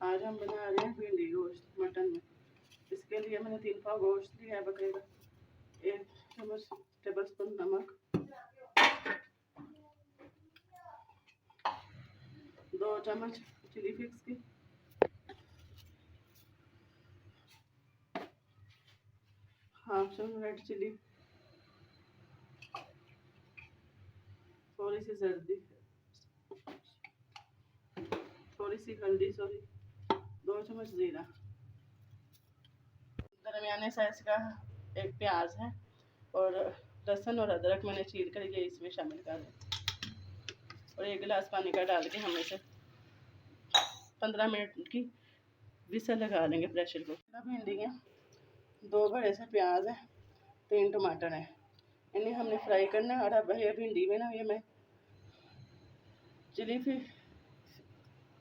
आज हम बना रहे हैं भिंडी गोश्त मटन में। इसके लिए मैंने 3 पाव गोश्त लिया है बकरे का, 1 चम्मच टेबल स्पून नमक, 2 चम्मच चिली फ्लेक्स की, हाफ चम्मच रेड चिली, थोड़ी सी सर्दी, थोड़ी सी हल्दी, 2 चम्मच जीरा, दरमियाने साइज का एक प्याज है और लहसुन और अदरक मैंने चीर कर ये इसमें शामिल कर दिया और 1 गिलास पानी का डाल के हम इसे 15 मिनट की विसल लगा लेंगे प्रेशर को। भिंडी है, 2 बड़े से प्याज है, 3 टमाटर है, इन्हें हमने फ्राई करना है। और अब ये भिंडी में ना ये मैं चिली फिर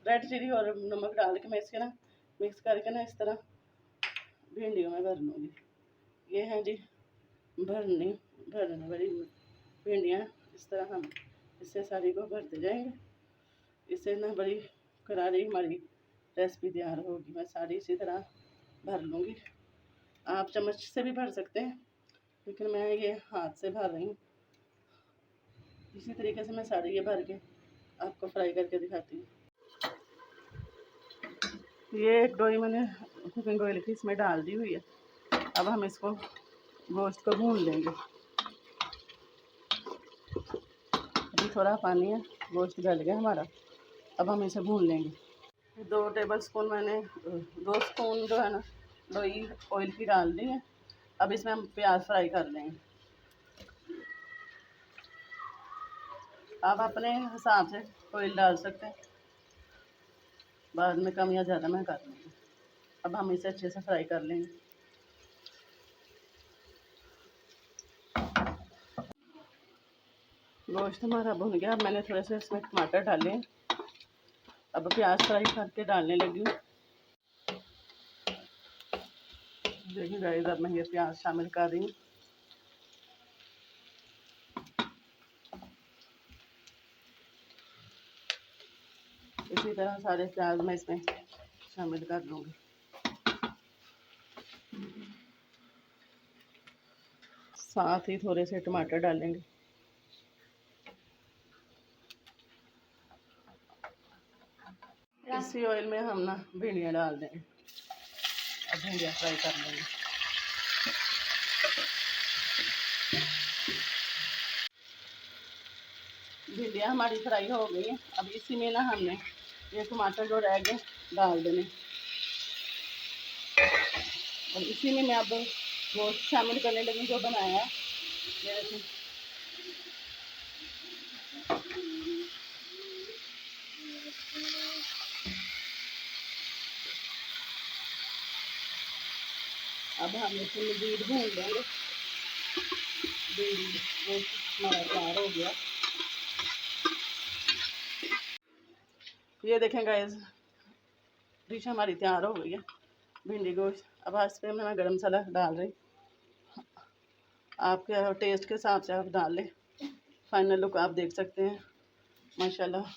रेड चिली और नमक डाल के मैं इसके ना मिक्स करके ना इस तरह भिंडियों में भर लूँगी। ये है जी भरने वाली भिंडियाँ। इस तरह हम इससे सारी को भरते जाएंगे। इससे ना बड़ी करारी हमारी रेसिपी तैयार होगी। मैं सारी इसी तरह भर लूँगी। आप चम्मच से भी भर सकते हैं, लेकिन मैं ये हाथ से भर रही हूँ। इसी तरीके से मैं सारी ये भर के आपको फ्राई करके दिखाती हूँ। ये एक डोई मैंने कुकिंग ऑयल की इसमें डाल दी हुई है। अब हम इसको गोश्त को भून लेंगे। अभी थोड़ा पानी है, गोश्त गल गया हमारा। अब हम इसे भून लेंगे। 2 टेबल स्पून मैंने 2 स्पून जो है ना डोई ऑयल की डाल दी है। अब इसमें हम प्याज फ्राई कर लेंगे। आप अपने हिसाब से ऑयल डाल सकते हैं, बाद में कम या ज़्यादा मैं कर लूँगी। अब हम इसे अच्छे से फ्राई कर लेंगे। गोश्त हमारा भुन गया। अब मैंने थोड़े से इसमें टमाटर डाले हैं। अब प्याज फ्राई करके डालने लगी हूँ। देखिए गाइस, अब मैं ये प्याज शामिल कर रही हूँ। इसी तरह सारे प्याज मैं इसमें शामिल कर लूँगी। साथ ही थोड़े से टमाटर डालेंगे। इसी ऑयल में हम ना भिंडियाँ डाल देंगे। अब भिंडियाँ फ्राई कर लेंगे। भिंडियाँ हमारी फ्राई हो गई हैं। अब इसी में ना हमने ये टमाटर जो रह गए डाल देने और इसी में मैं अब गोश्त शामिल करने लगी जो बनाया है। ये देखिए, अब हम इसे मज़ीद भून लेंगे। गोश्त हमारा तैयार हो गया। ये देखें गाइस, डिश हमारी तैयार हो गई है, भिंडी गोश्त। अब इस पर मैं गरम मसाला डाल रही। आपके टेस्ट के हिसाब से आप डाल लें। फाइनल लुक आप देख सकते हैं। माशाल्लाह